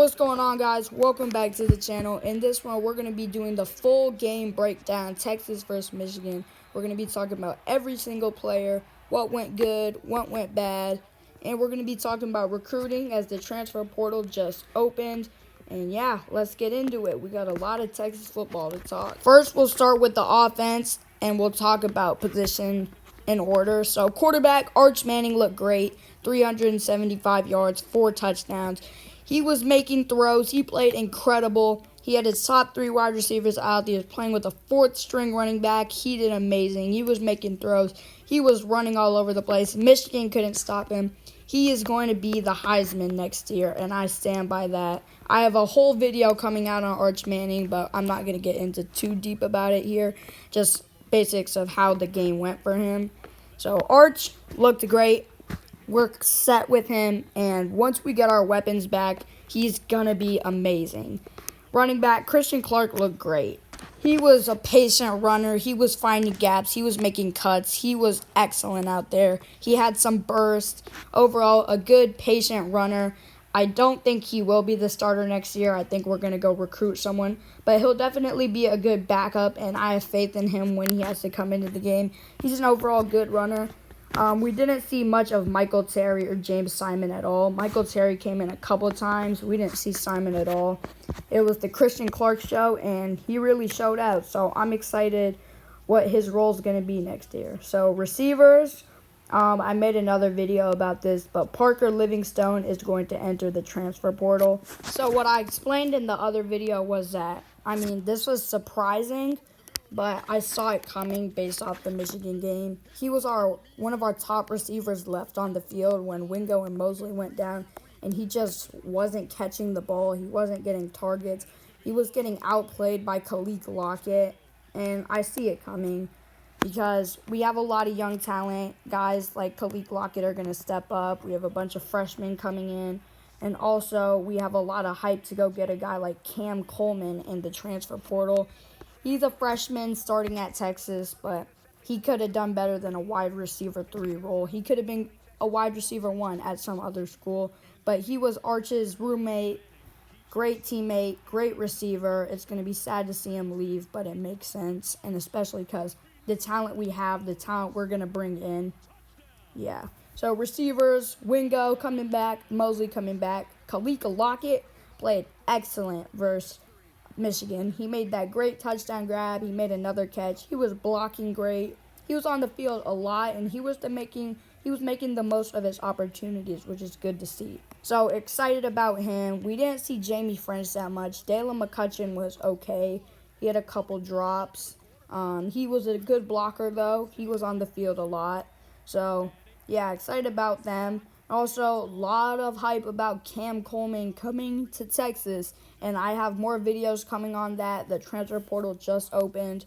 What's going on, guys? Welcome back to the channel. In this one, we're going to be doing the full game breakdown, Texas versus Michigan. We're going to be talking about every single player, what went good, what went bad, and we're going to be talking about recruiting as the transfer portal just opened. And yeah, let's get into it. We got a lot of Texas football to talk. First, we'll start with the offense, and we'll talk about position in order. So quarterback, Arch Manning looked great, 375 yards, 4 touchdowns. He was making throws. He played incredible. He had his top 3 wide receivers out. He was playing with a 4th-string running back. He did amazing. He was making throws. He was running all over the place. Michigan couldn't stop him. He is going to be the Heisman next year, and I stand by that. I have a whole video coming out on Arch Manning, but I'm not going to get into too deep about it here. Just basics of how the game went for him. So Arch looked great. We're set with him, and once we get our weapons back, he's going to be amazing. Running back, Christian Clark looked great. He was a patient runner. He was finding gaps. He was making cuts. He was excellent out there. He had some bursts. Overall, a good, patient runner. I don't think he will be the starter next year. I think we're going to go recruit someone. But he'll definitely be a good backup, and I have faith in him when he has to come into the game. He's an overall good runner. We didn't see much of Michael Terry or James Simon at all. Michael Terry came in a couple of times. We didn't see Simon at all. It was the Christian Clark show, and he really showed out. So I'm excited what his role is going to be next year. So receivers, I made another video about this, but Parker Livingstone is going to enter the transfer portal. So what I explained in the other video was that, this was surprising, but I saw it coming based off the Michigan game. He was one of our top receivers left on the field when Wingo and Mosley went down, and he just wasn't catching the ball. He wasn't getting targets. He was getting outplayed by Khalil Lockett, and I see it coming because we have a lot of young talent. Guys like Khalil Lockett are going to step up. We have a bunch of freshmen coming in, and also we have a lot of hype to go get a guy like Cam Coleman in the transfer portal. He's a freshman starting at Texas, but he could have done better than a wide receiver 3 role. He could have been a wide receiver 1 at some other school, but he was Arch's roommate, great teammate, great receiver. It's going to be sad to see him leave, but it makes sense, and especially because the talent we have, the talent we're going to bring in, yeah. So receivers, Wingo coming back, Mosley coming back. Khalil Lockett played excellent versus Michigan. He made that great touchdown grab. He made another catch. He was blocking great. He was on the field a lot, and he was making the most of his opportunities, which is good to see. So excited about him. We didn't see Jamie French that much. Dalen McCutcheon was okay. He had a couple drops. He was a good blocker, though. He was on the field a lot. So, yeah, excited about them. Also, a lot of hype about Cam Coleman coming to Texas, and I have more videos coming on that. The transfer portal just opened,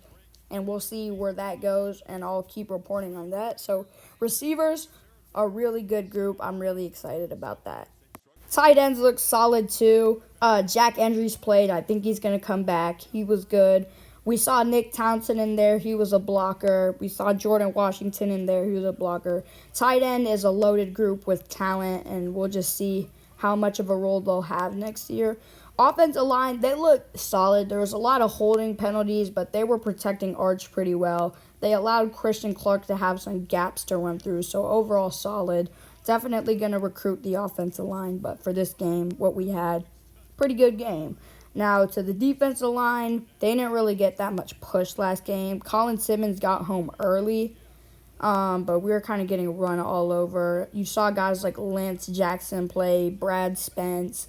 and we'll see where that goes, and I'll keep reporting on that. So, receivers, a really good group. I'm really excited about that. Tight ends look solid, too. Jack Andrews played. I think he's going to come back. He was good. We saw Nick Townsend in there. He was a blocker. We saw Jordan Washington in there. He was a blocker. Tight end is a loaded group with talent, and we'll just see how much of a role they'll have next year. Offensive line, they look solid. There was a lot of holding penalties, but they were protecting Arch pretty well. They allowed Christian Clark to have some gaps to run through, so overall solid. Definitely going to recruit the offensive line, but for this game, what we had, pretty good game. Now, to the defensive line, they didn't really get that much push last game. Colin Simmons got home early, but we were kind of getting run all over. You saw guys like Lance Jackson play, Brad Spence.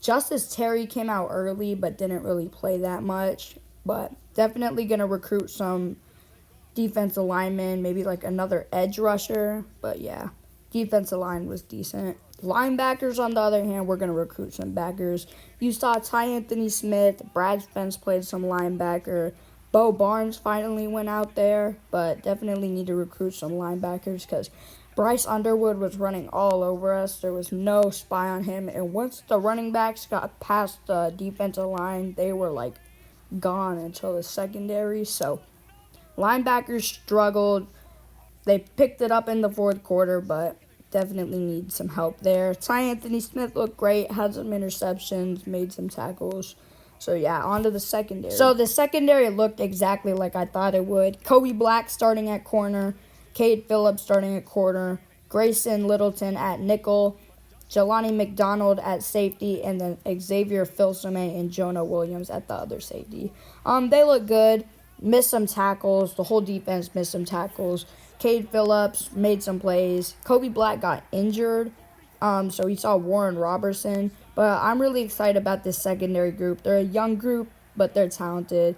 Justice Terry came out early, but didn't really play that much. But definitely going to recruit some defensive linemen, maybe like another edge rusher. But yeah, defensive line was decent. Linebackers, on the other hand, we're going to recruit some backers. You saw Ty Anthony Smith, Brad Spence played some linebacker. Bo Barnes finally went out there, but definitely need to recruit some linebackers because Bryce Underwood was running all over us. There was no spy on him, and once the running backs got past the defensive line, they were gone until the secondary. So linebackers struggled. They picked it up in the fourth quarter, but definitely need some help there. Ty Anthony Smith looked great, had some interceptions, made some tackles. So, yeah, on to the secondary. So, the secondary looked exactly like I thought it would. Kobe Black starting at corner, Cade Phillips starting at corner, Grayson Littleton at nickel, Jelani McDonald at safety, and then Xavier Filsame and Jonah Williams at the other safety. They look good. Missed some tackles. The whole defense missed some tackles. Cade Phillips made some plays. Kobe Black got injured, so we saw Warren Robertson. But I'm really excited about this secondary group. They're a young group, but they're talented.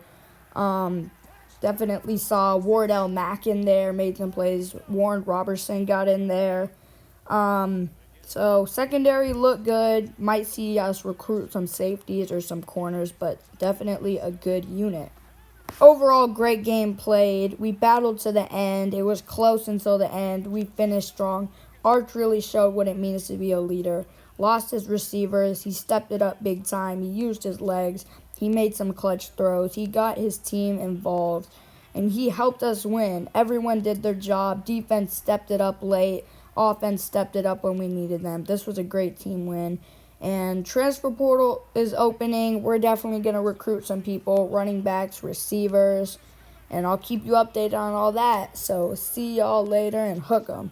Definitely saw Wardell Mack in there, made some plays. Warren Robertson got in there. So secondary looked good. Might see us recruit some safeties or some corners, but definitely a good unit. Overall, great game played. We battled to the end. It was close until the end. We finished strong. Arch really showed what it means to be a leader. Lost his receivers. He stepped it up big time. He used his legs. He made some clutch throws. He got his team involved, and he helped us win. Everyone did their job. Defense stepped it up late. Offense stepped it up when we needed them. This was a great team win. And transfer portal is opening. We're definitely going to recruit some people, running backs, receivers, and I'll keep you updated on all that. So see y'all later and hook 'em.